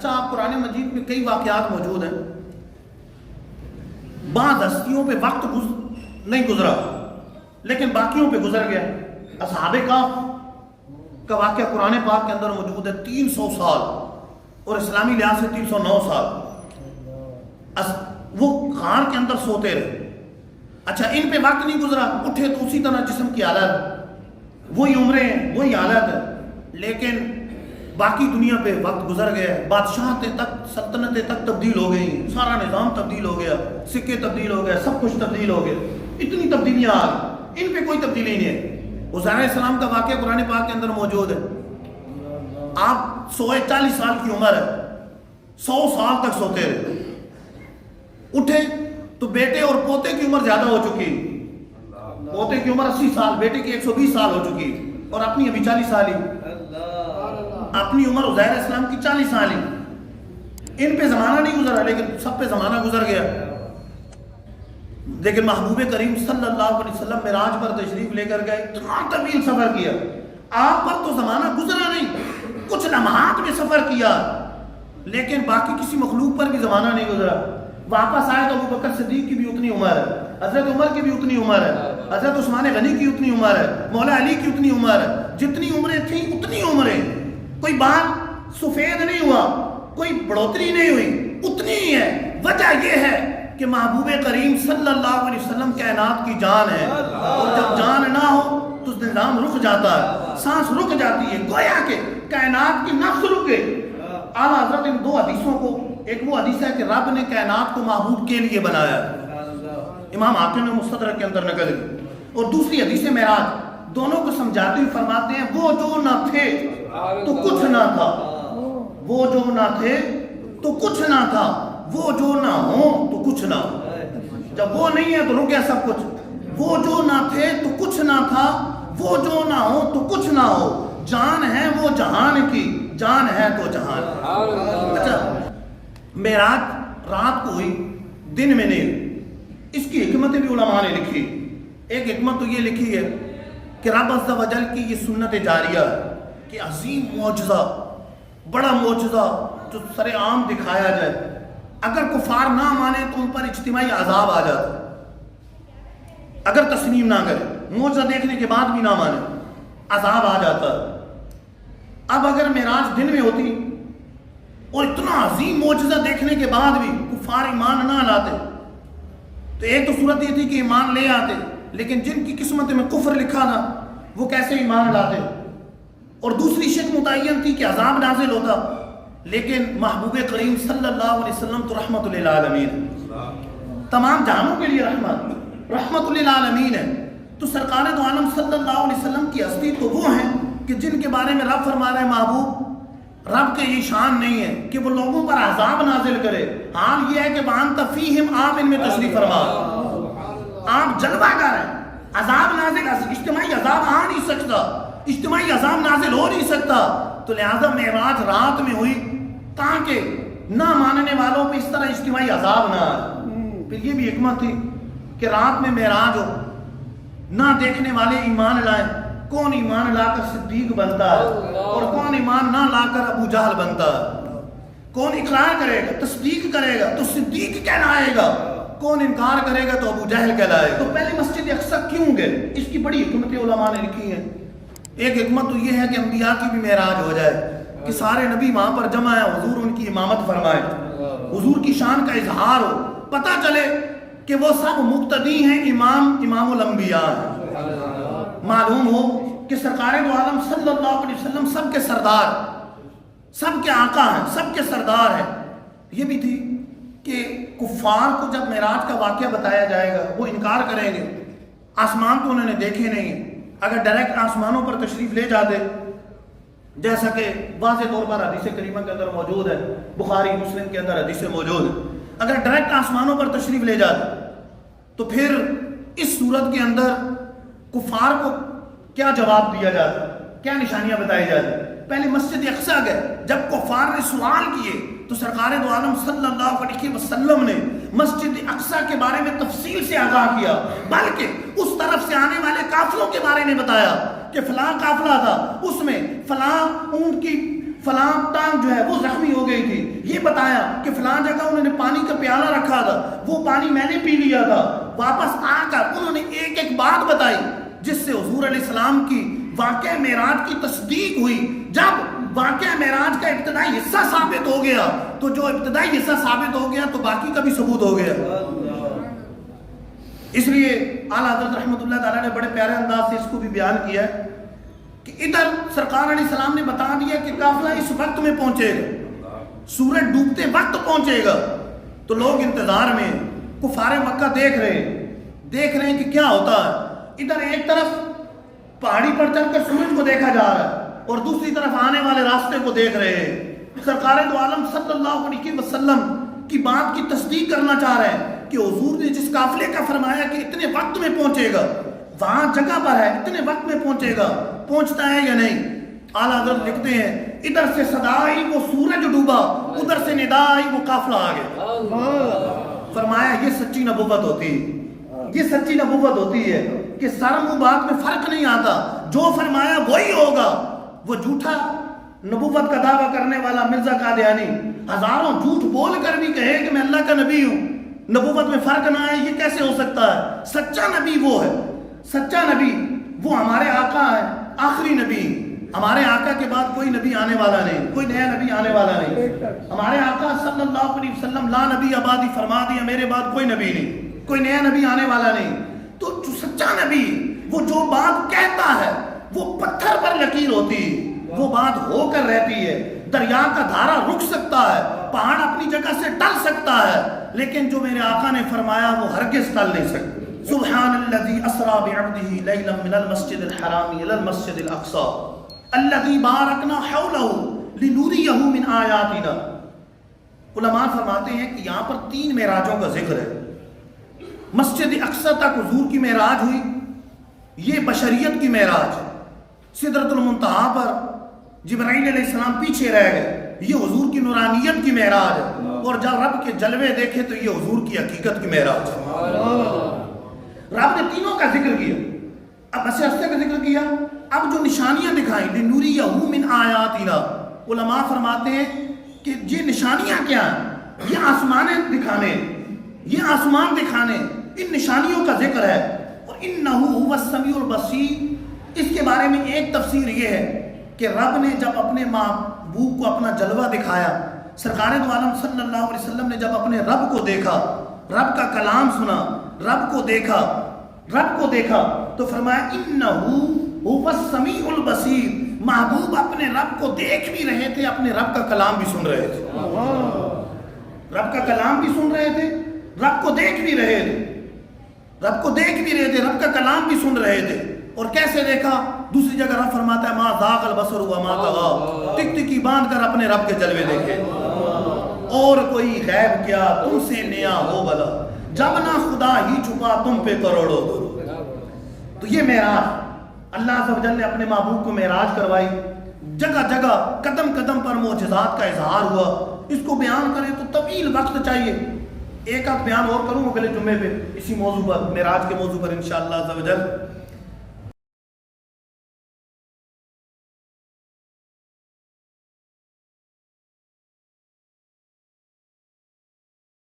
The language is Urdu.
صاحب قرآن مجید میں کئی واقعات موجود ہیں. بعض ہستیوں پہ وقت نہیں گزرا لیکن باقیوں پہ گزر گیا. اصحاب کہف کا واقعہ قرآن پاک کے اندر موجود ہے. 300 سال اور اسلامی لحاظ سے 309 سال وہ غار کے اندر سوتے رہے. اچھا ان پہ وقت نہیں گزرا, اٹھے تو اسی طرح جسم کی حالت, وہی عمریں ہیں, وہی حالت ہے, لیکن باقی دنیا پہ وقت گزر گیا. بادشاہتیں تک, سلطنتیں تک تبدیل ہو گئی, سارا نظام تبدیل ہو گیا, سکے تبدیل ہو گئے, سب کچھ تبدیل ہو گیا. اتنی تبدیلیاں آ گئی, ان پہ کوئی تبدیلی نہیں ہے. عزیر علیہ السلام کا واقعہ قرآن پاک کے اندر موجود ہے. آپ 140 سال کی عمر ہے, 100 سال تک سوتے رہے. اٹھے تو بیٹے اور پوتے کی عمر زیادہ ہو چکی, پوتے کی عمر 80 سال, بیٹے کی 120 سال ہو چکی, اور اپنی ابھی 40 سال ہی. اپنی عمر عزیر علیہ السلام کی 40 سال ہی. ان پہ زمانہ نہیں گزرا لیکن سب پہ زمانہ گزر گیا. لیکن محبوب کریم صلی اللہ علیہ وسلم معراج پر تشریف لے کر گئے, اتنا طویل سفر کیا. آپ پر تو زمانہ گزرا نہیں, کچھ لمحات میں سفر کیا, لیکن باقی کسی مخلوق پر بھی زمانہ نہیں گزرا. واپس آئے تو ابو بکر صدیق کی بھی اتنی عمر ہے, حضرت عمر کی بھی اتنی عمر ہے, حضرت عثمان غنی کی اتنی عمر ہے, مولا علی کی اتنی عمر ہے. جتنی عمریں تھیں اتنی عمریں, کوئی بال سفید نہیں ہوا, کوئی بڑھوتری نہیں ہوئی, اتنی ہی ہے. وجہ یہ ہے کہ محبوب کریم صلی اللہ علیہ وسلم کائنات کی جان ہے, اور جب جان نہ ہو تو نظام رک جاتا ہے, سانس رک جاتی ہے, گویا کہ کائنات کی نفس رک گئی. اعلیٰ حضرت ان دو حدیثوں کو, ایک وہ حدیث ہے کہ رب نے کائنات کو محبوب کے لیے بنایا, امام حاکم نے مستدرک کے اندر نقل کی, اور دوسری حدیث معراج, دونوں کو سمجھاتے ہوئے فرماتے ہیں وہ جو نہ تھے تو کچھ نہ تھا, وہ جو نہ تھے تو کچھ نہ تھا, وہ جو نہ ہو تو کچھ نہ ہو. جب وہ نہیں ہے تو رک گیا سب کچھ. وہ جو نہ تھے تو کچھ نہ تھا, وہ جو نہ ہو تو کچھ نہ ہو. جان ہے وہ جہان کی, جان ہے تو جہان. اچھا معراج رات کو ہوئی, دن میں نہیں. اس کی حکمتیں بھی علماء نے لکھی. ایک حکمت تو یہ لکھی ہے کہ رب عز و جل کی یہ سنت جاریہ ہے کہ عظیم معجزہ, بڑا معجزہ جو سر عام دکھایا جائے, اگر کفار نہ مانے تو ان پر اجتماعی عذاب آ جاتا, اگر تسلیم نہ کرے, معجزہ دیکھنے کے بعد بھی نہ مانے, عذاب آ جاتا. اب اگر معراج دن میں ہوتی اور اتنا عظیم معجزہ دیکھنے کے بعد بھی کفار ایمان نہ لاتے تو ایک تو صورت یہ تھی کہ ایمان لے آتے, لیکن جن کی قسمت میں کفر لکھا تھا وہ کیسے ایمان لاتے, اور دوسری شک متعین تھی کہ عذاب نازل ہوتا. لیکن محبوب کریم صلی اللہ علیہ وسلم تو رحمت للعالمین, تمام جہانوں کے لیے رحمت للعالمین ہے. تو سرکار دو عالم صلی اللہ علیہ وسلم کی ہستی تو وہ ہیں کہ جن کے بارے میں رب فرما رہے ہیں محبوب رب کے یہ شان نہیں ہے کہ وہ لوگوں پر عذاب نازل کرے. حال یہ ہے کہ وَأَنْتَ فِيهِمْ آپ ان میں تشریف فرما, آپ جلوہ کر رہے ہیں. عذاب نازل, اجتماعی عذاب آ نہیں سکتا, اجتماعی عذاب نازل ہو نہیں سکتا. تو لہذا معراج رات میں ہوئی تاکہ نہ ماننے والوں پہ اس طرح اجتماعی عذاب نہ آئے. پھر یہ بھی حکمت تھی کہ رات میں معراج ہو, نہ دیکھنے والے ایمان لائیں. کون ایمان لا کر صدیق بنتا ہے اور کون ایمان نہ لا کر ابو جہل بنتا ہے. کون اقرار کرے گا, تصدیق کرے گا تو صدیق کہلائے گا, کون انکار کرے گا تو ابو جہل کہلائے گا. تو پہلے مسجد اقصی کیوں گئے, اس کی بڑی حکمت علماء نے لکھی ہیں. ایک حکمت تو یہ ہے کہ انبیاء کی بھی معراج ہو جائے, کہ سارے نبی وہاں پر جمع ہیں, حضور ان کی امامت فرمائے, حضور کی شان کا اظہار ہو, پتہ چلے کہ وہ سب مقتدی ہیں, امام الانبیاء ہیں. معلوم ہو کہ سرکار دو عالم صلی اللہ علیہ وسلم سب کے سردار, سب کے آقا ہیں, سب کے سردار ہیں. یہ بھی تھی کہ کفار کو جب معراج کا واقعہ بتایا جائے گا وہ انکار کریں گے, آسمان تو انہوں نے دیکھے نہیں. اگر ڈائریکٹ آسمانوں پر تشریف لے جاتے, جیسا کہ واضح طور پر حدیث کریمہ کے اندر موجود ہے, بخاری مسلم کے اندر حدیث موجود ہے, اگر ڈائریکٹ آسمانوں پر تشریف لے جاتے تو پھر اس صورت کے اندر کفار کو کیا جواب دیا جاتا, کیا نشانیاں بتائی جاتی. پہلے مسجد اقصی گئے, جب کفار نے سوال کیے تو سرکار دو عالم صلی اللہ علیہ وسلم نے مسجد اقصی کے بارے میں تفصیل سے آگاہ کیا, بلکہ اس طرف سے آنے والے قافلوں کے بارے میں بتایا کہ فلاں قافلہ تھا, اس میں فلاں اونٹ کی فلاں ٹانگ جو ہے وہ زخمی ہو گئی تھی, یہ بتایا کہ فلاں جگہ انہوں نے پانی کا پیالہ رکھا تھا، وہ پانی میں نے پی لیا تھا. واپس آ کر انہوں نے ایک ایک بات بتائی جس سے حضور علیہ السلام کی واقعہ معراج کی تصدیق ہوئی. جب واقعہ معراج کا ابتدائی حصہ ثابت ہو گیا تو جو ابتدائی حصہ ثابت ہو گیا تو باقی کا بھی ثبوت ہو گیا. اس لیے اعلیٰ حضرت رحمۃ اللہ تعالیٰ نے بڑے پیارے انداز سے اس کو بھی بیان کیا ہے کہ ادھر سرکار علیہ السلام نے بتا دیا کہ قافلہ اس وقت میں پہنچے گا، سورج ڈوبتے وقت پہنچے گا. تو لوگ انتظار میں، کفار مکہ دیکھ رہے ہیں کہ کیا ہوتا ہے. ادھر ایک طرف پہاڑی پر چڑھ کر سورج کو دیکھا جا رہا ہے اور دوسری طرف آنے والے راستے کو دیکھ رہے ہیں. سرکار دو عالم صلی اللہ علیہ وسلم کی بات کی تصدیق کرنا چاہ رہے ہیں کہ حضور نے جس قافلے کا فرمایا کہ اتنے وقت میں پہنچے گا، وہاں جگہ پر ہے، اتنے وقت میں پہنچے گا، پہنچتا ہے یا نہیں. اعلیٰ حضرت لکھتے ہیں ادھر سے صدا آئی وہ سورج ڈوبا، ادھر سے ندا آئی وہ قافلہ آ گیا. فرمایا یہ سچی نبوت ہوتی ہے، یہ سچی نبوت ہوتی ہے کہ سر منہ بات میں فرق نہیں آتا، جو فرمایا وہی ہوگا. وہ جھوٹا نبوت کا دعویٰ کرنے والا مرزا قادیانی ہزاروں جھوٹ بول کر بھی کہے کہ میں اللہ کا نبی ہوں، نبوت میں فرق نہ آئے، یہ کیسے ہو سکتا ہے؟ سچا نبی وہ ہے، سچا نبی وہ ہمارے آقا ہے، آخری نبی. ہمارے آقا کے بعد کوئی نبی آنے والا نہیں، کوئی نیا نبی آنے والا نہیں. ہمارے آقا صلی اللہ علیہ وسلم لا نبی آبادی فرما دیا، میرے بعد کوئی نبی نہیں، کوئی نیا نبی آنے والا نہیں. تو جو سچا نبی وہ جو بات کہتا ہے وہ پتھر پر لکیر ہوتی ہے، وہ بات ہو کر رہتی ہے. دریا کا دھارا رک سکتا ہے، پہاڑ اپنی جگہ سے ٹل سکتا ہے، لیکن جو میرے آقا نے فرمایا وہ ہرگز ٹل نہیں سکتا. سبحان الذی اسری بعبدہ لیلا من المسجد الحرام الی المسجد الاقصی الذی بارکنا حولہ لنریہ من آیاتنا. علماء فرماتے ہیں کہ یہاں پر 3 معراجوں کا ذکر ہے. مسجد اقصی تک حضور کی معراج ہوئی، یہ بشریت کی معراج. سدرۃ المنتہا پر جبرائیل علیہ السلام پیچھے رہ گئے، یہ حضور کی نورانیت کی معراج ہے. اور جب رب کے جلوے دیکھے تو یہ حضور کی حقیقت کی معراج ہے. رب نے تینوں کا ذکر کیا. اب بس رستے کا ذکر کیا، اب جو نشانیاں دکھائیں لنریہ من آیاتنا. علماء فرماتے ہیں کہ یہ نشانیاں کیا ہیں؟ یہ آسمانیں دکھانے، یہ آسمان دکھانے، ان نشانیوں کا ذکر ہے. اور انہ هو السمیع البصیر. اس کے بارے میں ایک تفسیر یہ ہے کہ رب نے جب اپنے محبوب کو اپنا جلوہ دکھایا، سرکار دو عالم صلی اللہ علیہ وسلم نے جب اپنے رب کو دیکھا، رب کا کلام سنا، رب کو دیکھا تو فرمایا انہ هو السمیع البصیر. محبوب اپنے رب کو دیکھ بھی رہے تھے، اپنے رب کا کلام بھی سن رہے تھے. رب کا کلام بھی سن رہے تھے، رب کو دیکھ بھی رہے تھے، رب کو دیکھ بھی رہے تھے، رب کا کلام بھی سن رہے تھے. اور کیسے دیکھا؟ دوسری جگہ رب فرماتا ہے ما ذاق البصر وما طغى. ٹک ٹکی باندھ کر اپنے رب کے جلوے دیکھے. اور کوئی غیب کیا تم سے نیا ہو بلا، جب نہ خدا ہی چھپا تم پہ کروڑوں درود. تو یہ معراج اللہ عز و جل نے اپنے محبوب کو معراج کروائی. جگہ جگہ قدم قدم پر معجزات کا اظہار ہوا. اس کو بیان کریں تو طویل وقت چاہیے. ایک آدھ بیان اور کروں اگلے جمعے پہ اسی موضوع پر، معراج کے موضوع پر انشاءاللہ عز و جل.